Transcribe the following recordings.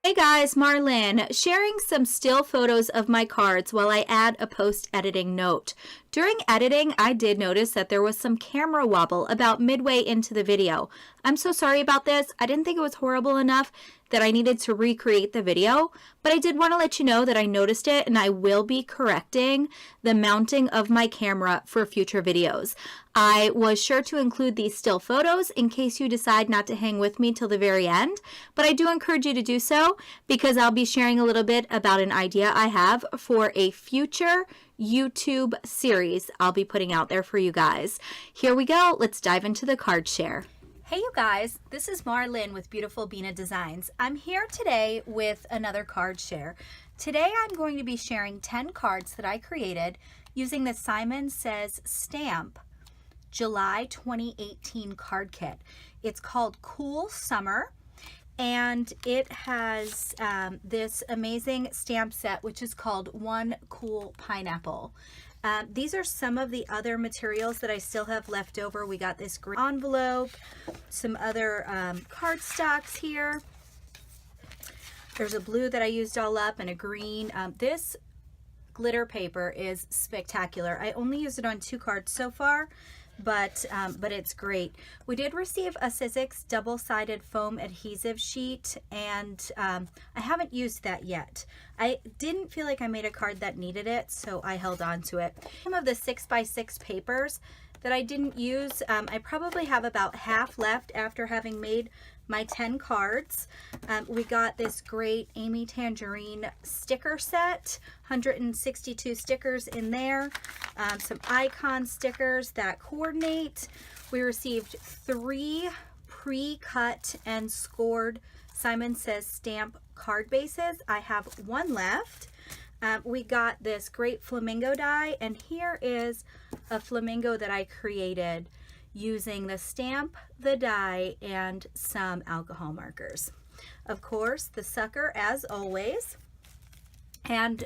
Hey guys, Marlyn, sharing some still photos of my cards while I add a post-editing note. During editing, I did notice that there was some camera wobble about midway into the video. I'm so sorry about this. I didn't think it was horrible enough that I needed to recreate the video, but I did want to let you know that I noticed it and I will be correcting the mounting of my camera for future videos. I was sure to include these still photos in case you decide not to hang with me till the very end, but I do encourage you to do so because I'll be sharing a little bit about an idea I have for a future YouTube series I'll be putting out there for you guys. Here we go. Let's dive into the card share. Hey you guys, this is Marlyn with Beautiful Bina Designs. I'm here today with another card share. Today I'm going to be sharing 10 cards that I created using the Simon Says Stamp July 2018 card kit. It's called Cool Summer, and it has this amazing stamp set which is called One Cool Pineapple. These are some of the other materials that I still have left over. We got this green envelope, some other card stocks here. There's a blue that I used all up and a green. This glitter paper is spectacular. I only used it on 2 cards so far, but it's great. We did receive a Sizzix double-sided foam adhesive sheet, and I haven't used that yet. I didn't feel like I made a card that needed it, so I held on to it. Some of the 6x6 papers that I didn't use, I probably have about half left after having made my 10 cards. We got this great Amy Tangerine sticker set, 162 stickers in there, some icon stickers that coordinate. We received 3 pre-cut and scored Simon Says Stamp card bases. I have 1 left. We got this great flamingo die, and here is a flamingo that I created using the stamp, the die, and some alcohol markers. Of course, the sucker as always. And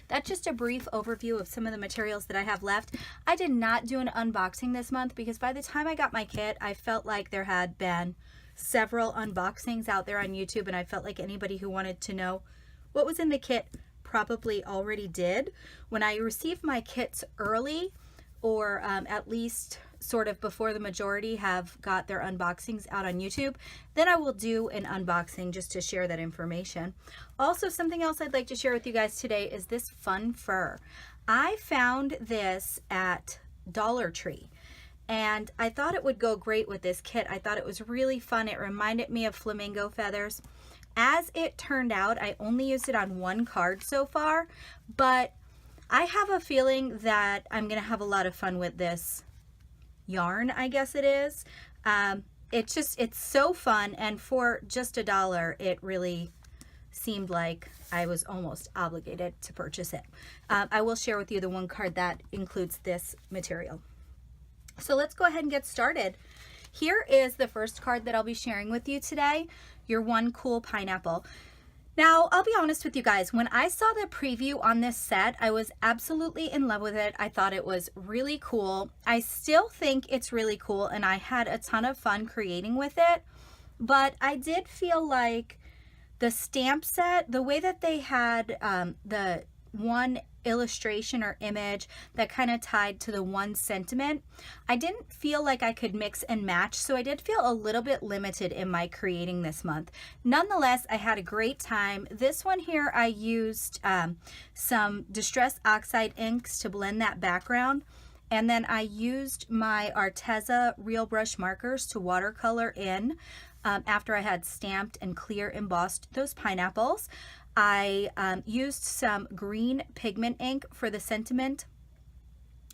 that's just a brief overview of some of the materials that I have left. I did not do an unboxing this month because by the time I got my kit, I felt like there had been several unboxings out there on YouTube, and I felt like anybody who wanted to know what was in the kit probably already did. When I received my kits early, or at least sort of before the majority have got their unboxings out on YouTube, then I will do an unboxing just to share that information. Also, something else I'd like to share with you guys today is this fun fur. I found this at Dollar Tree, and I thought it would go great with this kit. I thought it was really fun. It reminded me of flamingo feathers. As it turned out, I only used it on 1 card so far, but I have a feeling that I'm going to have a lot of fun with this yarn, I guess it is. It's so fun, and for just $1, it really seemed like I was almost obligated to purchase it. I will share with you the 1 card that includes this material. So let's go ahead and get started. Here is the first card that I'll be sharing with you today, your One Cool Pineapple. Now, I'll be honest with you guys, when I saw the preview on this set, I was absolutely in love with it. I thought it was really cool. I still think it's really cool, and I had a ton of fun creating with it, but I did feel like the stamp set, the way that they had the one illustration or image that kind of tied to the one sentiment, I didn't feel like I could mix and match, so I did feel a little bit limited in my creating this month. Nonetheless, I had a great time. This one here, I used some Distress Oxide inks to blend that background, and then I used my Arteza Real Brush markers to watercolor in after I had stamped and clear embossed those pineapples. I used some green pigment ink for the sentiment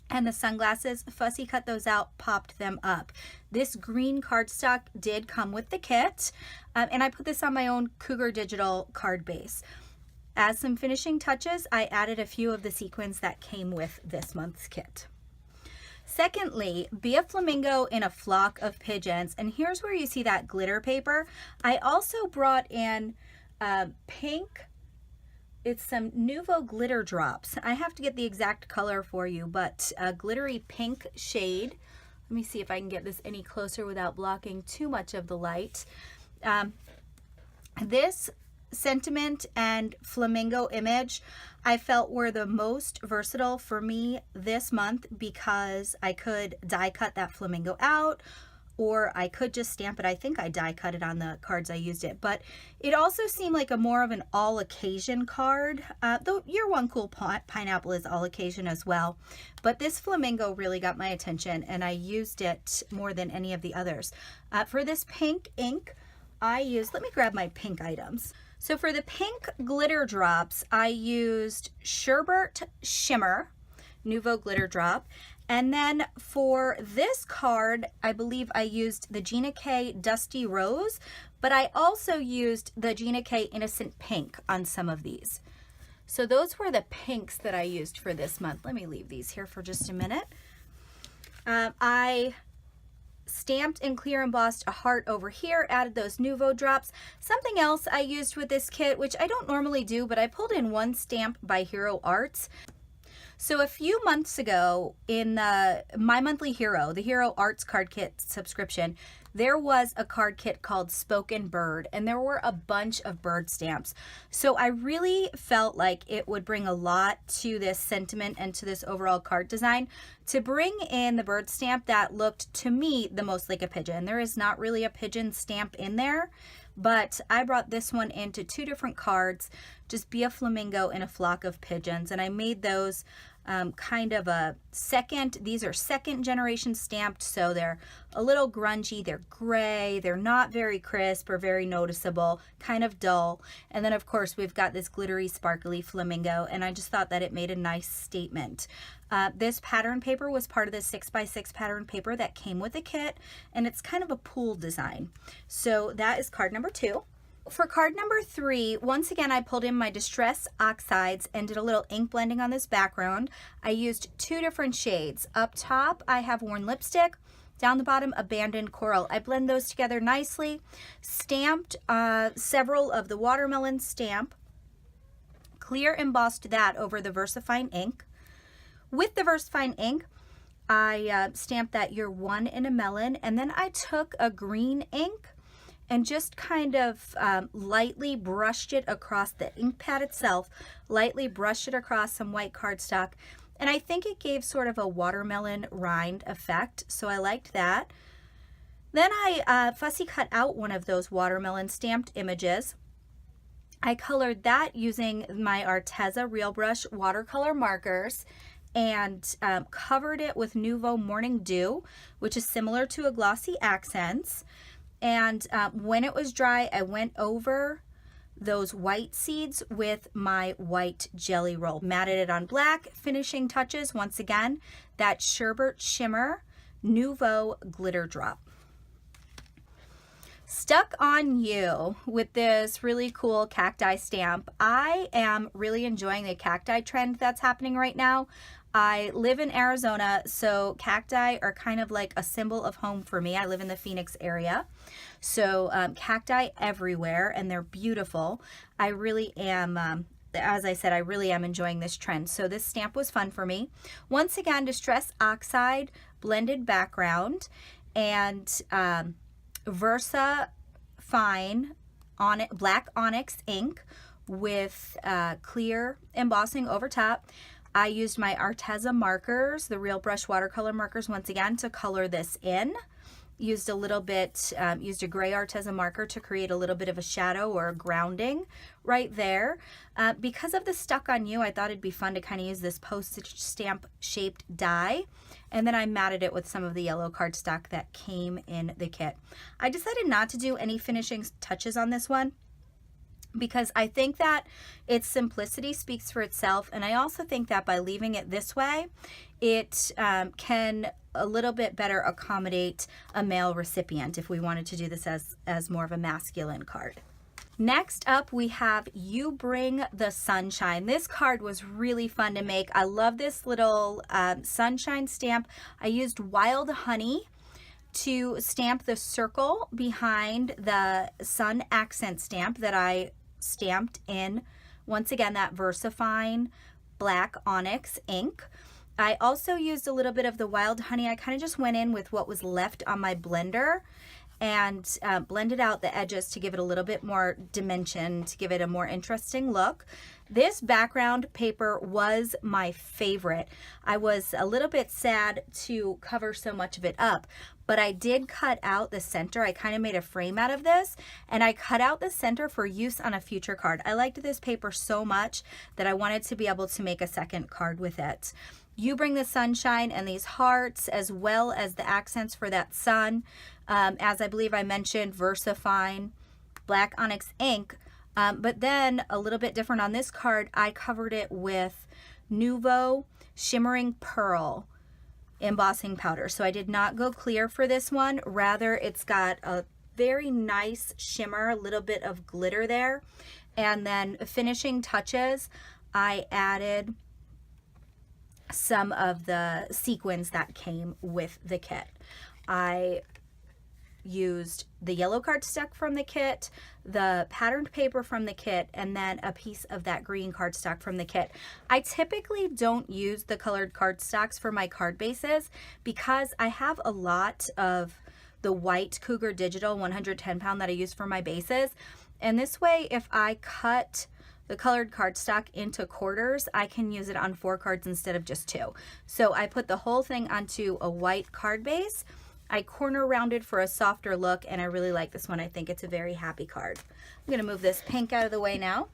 and the sunglasses, fussy cut those out, popped them up. This green cardstock did come with the kit, and I put this on my own Cougar Digital card base. As some finishing touches, I added a few of the sequins that came with this month's kit. Secondly, be a flamingo in a flock of pigeons, and here's where you see that glitter paper. I also brought in pink. It's some Nuvo glitter drops. I have to get the exact color for you, but a glittery pink shade. Let me see if I can get this any closer without blocking too much of the light. This sentiment and flamingo image I felt were the most versatile for me this month, because I could die cut that flamingo out, or I could just stamp it. I think I die cut it on the cards I used it, but it also seemed like a more of an all occasion card. Though Year One Cool Pineapple is all occasion as well, but this flamingo really got my attention and I used it more than any of the others. For this pink ink, I used, let me grab my pink items. So for the pink glitter drops, I used Sherbert Shimmer, Nouveau Glitter Drop. And then for this card, I believe I used the Gina K Dusty Rose, but I also used the Gina K Innocent Pink on some of these. So those were the pinks that I used for this month. Let me leave these here for just a minute. I stamped and clear embossed a heart over here, added those Nouveau drops. Something else I used with this kit, which I don't normally do, but I pulled in one stamp by Hero Arts. So a few months ago in My Monthly Hero, the Hero Arts card kit subscription, there was a card kit called Spoken Bird, and there were a bunch of bird stamps. So I really felt like it would bring a lot to this sentiment and to this overall card design to bring in the bird stamp that looked to me the most like a pigeon. There is not really a pigeon stamp in there, but I brought this one into two different cards, just be a flamingo and a flock of pigeons, and I made those kind of a these are second generation stamped, so they're a little grungy, they're gray, they're not very crisp or very noticeable, kind of dull. And then of course we've got this glittery sparkly flamingo, and I just thought that it made a nice statement. This pattern paper was part of the 6x6 pattern paper that came with the kit, and it's kind of a pool design. So that is card number 2. For card number 3, once again, I pulled in my Distress Oxides and did a little ink blending on this background. I used 2 different shades. Up top, I have Worn Lipstick. Down the bottom, Abandoned Coral. I blend those together nicely. Stamped several of the watermelon stamp. Clear embossed that over the VersaFine ink. With the VersaFine ink, I stamped that Year One in a melon, and then I took a green ink and just kind of lightly brushed it across the ink pad itself, lightly brushed it across some white cardstock, and I think it gave sort of a watermelon rind effect, so I liked that. Then I fussy cut out one of those watermelon stamped images. I colored that using my Arteza Real Brush watercolor markers, and covered it with Nouveau Morning Dew, which is similar to a Glossy Accents. And when it was dry, I went over those white seeds with my white jelly roll, matted it on black. Finishing touches, once again, that Sherbert Shimmer Nouveau Glitter Drop. Stuck on You with this really cool cacti stamp. I am really enjoying the cacti trend that's happening right now. I live in Arizona, so cacti are kind of like a symbol of home for me. I live in the Phoenix area, so cacti everywhere, and they're beautiful. I really am, as I said, I really am enjoying this trend. So this stamp was fun for me. Once again, Distress Oxide blended background, and VersaFine black onyx ink with clear embossing over top. I used my Arteza markers, the Real Brush watercolor markers, once again to color this in. Used a little bit, used a gray Arteza marker to create a little bit of a shadow or a grounding right there. Because of the Stuck on You, I thought it'd be fun to kind of use this postage stamp shaped die. And then I matted it with some of the yellow cardstock that came in the kit. I decided not to do any finishing touches on this one, because I think that its simplicity speaks for itself, and I also think that by leaving it this way, it can a little bit better accommodate a male recipient if we wanted to do this as more of a masculine card. Next up, we have You Bring the Sunshine. This card was really fun to make. I love this little sunshine stamp. I used Wild Honey to stamp the circle behind the sun accent stamp that I stamped in, once again, that VersaFine black onyx ink. I also used a little bit of the Wild Honey. I kind of just went in with what was left on my blender and blended out the edges to give it a little bit more dimension, to give it a more interesting look. This background paper was my favorite. I was a little bit sad to cover so much of it up, but I did cut out the center. I kind of made a frame out of this, and I cut out the center for use on a future card. I liked this paper so much that I wanted to be able to make a second card with it. You Bring the Sunshine and these hearts, as well as the accents for that sun. As I believe I mentioned, VersaFine, black onyx ink. But then a little bit different on this card, I covered it with Nuvo Shimmering Pearl embossing powder. So I did not go clear for this one. Rather, it's got a very nice shimmer, a little bit of glitter there. And then finishing touches, I added some of the sequins that came with the kit. I used the yellow cardstock from the kit, the patterned paper from the kit, and then a piece of that green cardstock from the kit. I typically don't use the colored cardstocks for my card bases because I have a lot of the white Cougar Digital 110 pound that I use for my bases. And this way, if I cut the colored cardstock into quarters, I can use it on 4 cards instead of just 2. So I put the whole thing onto a white card base. I corner rounded for a softer look, and I really like this one. I think it's a very happy card. I'm going to move this pink out of the way now.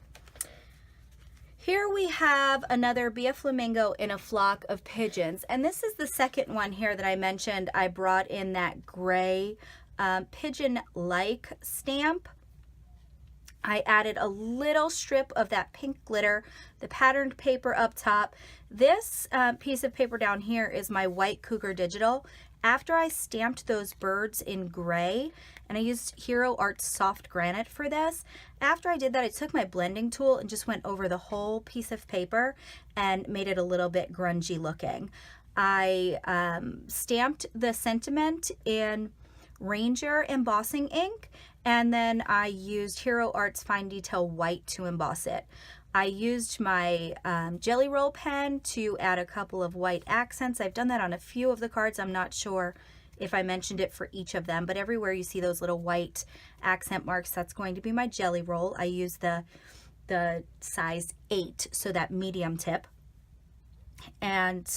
Here we have another Be a Flamingo in a Flock of Pigeons, and this is the second one here that I mentioned. I brought in that gray pigeon-like stamp. I added a little strip of that pink glitter, the patterned paper up top. This piece of paper down here is my white Cougar Digital. After I stamped those birds in gray, and I used Hero Arts Soft Granite for this, after I did that, I took my blending tool and just went over the whole piece of paper and made it a little bit grungy looking. I stamped the sentiment in Ranger embossing ink, and then I used Hero Arts Fine Detail White to emboss it. I used my Jelly Roll pen to add a couple of white accents. I've done that on a few of the cards. I'm not sure if I mentioned it for each of them, but everywhere you see those little white accent marks, that's going to be my Jelly Roll. I use the size 8, so that medium tip. And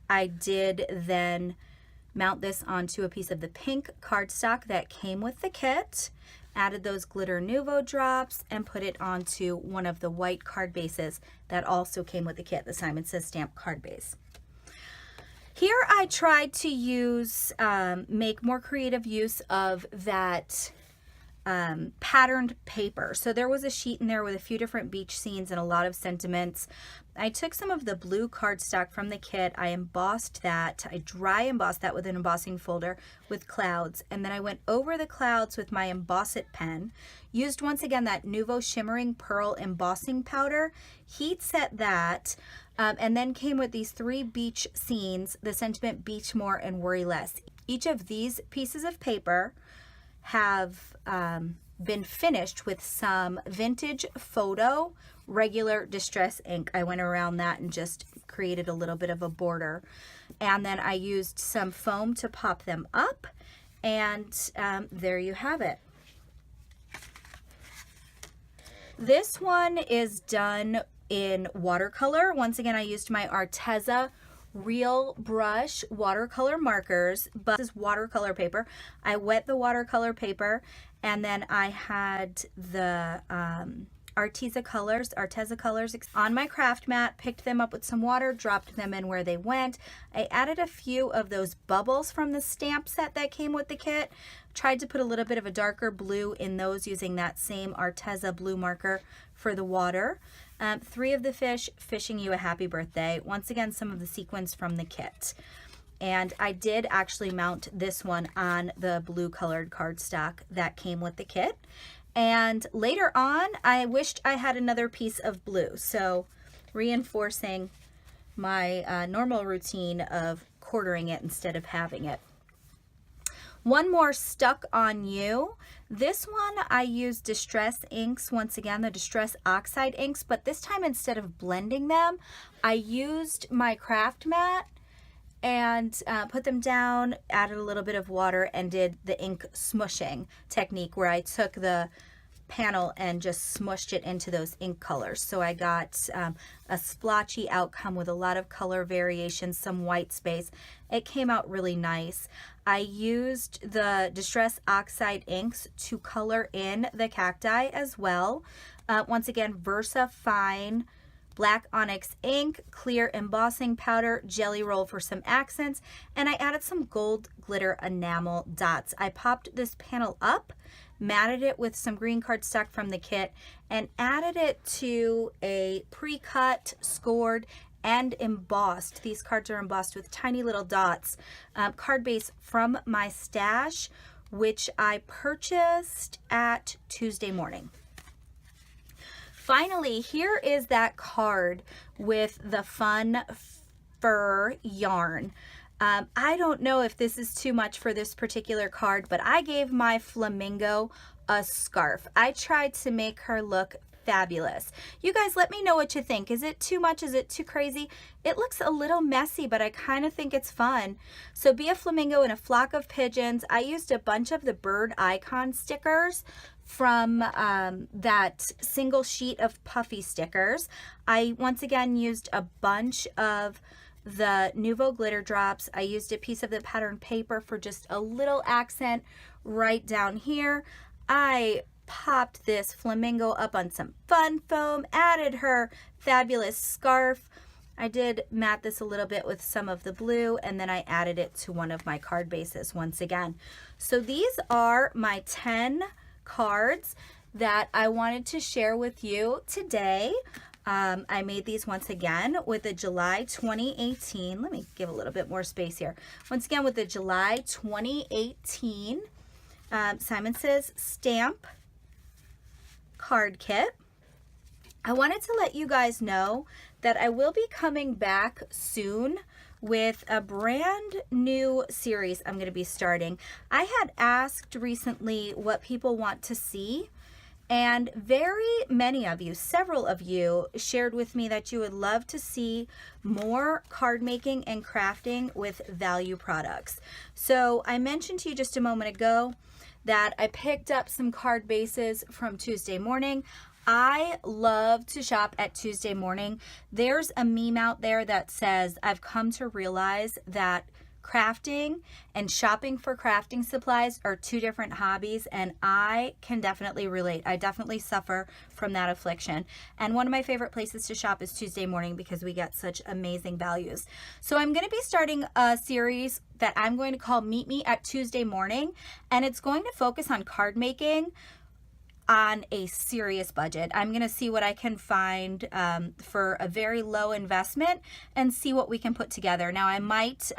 I did then mount this onto a piece of the pink cardstock that came with the kit, added those glitter Nuvo drops, and put it onto one of the white card bases that also came with the kit, the Simon Says Stamp card base. Here I tried to use, make more creative use of that patterned paper. So there was a sheet in there with a few different beach scenes and a lot of sentiments. I took some of the blue cardstock from the kit. I embossed that. I dry embossed that with an embossing folder with clouds. And then I went over the clouds with my Emboss It pen. Used once again that Nuvo Shimmering Pearl embossing powder. Heat set that. And then came with these 3 beach scenes, the sentiment Beach More and Worry Less. Each of these pieces of paper have been finished with some vintage photo regular distress ink. I went around that and just created a little bit of a border, and then I used some foam to pop them up, and there you have it. This one is done in watercolor. Once again, I used my Arteza Real Brush watercolor markers, but this is watercolor paper. I wet the watercolor paper, and then I had the Arteza colors on my craft mat, picked them up with some water, dropped them in where they went. I added a few of those bubbles from the stamp set that came with the kit. Tried to put a little bit of a darker blue in those using that same Arteza blue marker for the water. 3 of the fish, Fishing You a Happy Birthday. Once again, some of the sequins from the kit. And I did actually mount this one on the blue colored cardstock that came with the kit. And later on, I wished I had another piece of blue. So reinforcing my normal routine of quartering it instead of having it. One more, Stuck on You. This one I used Distress inks, once again, the Distress Oxide inks, but this time instead of blending them, I used my craft mat and put them down, added a little bit of water, and did the ink smushing technique where I took the panel and just smushed it into those ink colors. So I got a splotchy outcome with a lot of color variations, some white space. It came out really nice. I used the Distress Oxide inks to color in the cacti as well. Once again, Versa Fine Black Onyx ink, clear embossing powder, jelly roll for some accents, and I added some gold glitter enamel dots. I popped this panel up, matted it with some green cardstock from the kit, and added it to a pre-cut, scored, and embossed. These cards are embossed with tiny little dots. Card base from my stash, which I purchased at Tuesday morning. Finally, here is that card with the fun fur yarn. I don't know if this is too much for this particular card, but I gave my flamingo a scarf. I tried to make her look fabulous. You guys, let me know what you think. Is it too much? Is it too crazy? It looks a little messy, but I kind of think it's fun. So be a flamingo in a flock of pigeons. I used a bunch of the bird icon stickers from that single sheet of puffy stickers. I once again used a bunch of the Nuvo glitter drops. I used a piece of the pattern paper for just a little accent right down here. I popped this flamingo up on some fun foam, added her fabulous scarf. I did mat this a little bit with some of the blue, and then I added it to one of my card bases once again. So these are my 10 cards that I wanted to share with you today. I made these once again with the July 2018. Let me give a little bit more space here. Once again with the July 2018 Simon Says Stamp card kit. I wanted to let you guys know that I will be coming back soon with a brand new series I'm going to be starting. I had asked recently what people want to see, and very many of you, several of you, shared with me that you would love to see more card making and crafting with value products. So I mentioned to you just a moment ago that I picked up some card bases from Tuesday morning. I love to shop at Tuesday morning. There's a meme out there that says, I've come to realize that crafting and shopping for crafting supplies are two different hobbies, and I can definitely relate. I definitely suffer from that affliction. And one of my favorite places to shop is Tuesday morning because we get such amazing values. So I'm going to be starting a series that I'm going to call Meet Me at Tuesday Morning, and it's going to focus on card making on a serious budget. I'm going to see what I can find for a very low investment and see what we can put together. Now I might,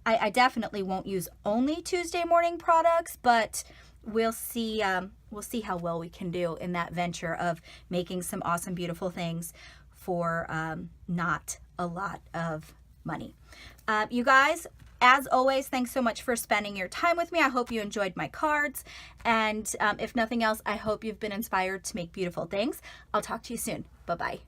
I definitely won't use only Tuesday morning products, but we'll see how well we can do in that venture of making some awesome, beautiful things for not a lot of money. You guys, as always, thanks so much for spending your time with me. I hope you enjoyed my cards. And if nothing else, I hope you've been inspired to make beautiful things. I'll talk to you soon. Bye-bye.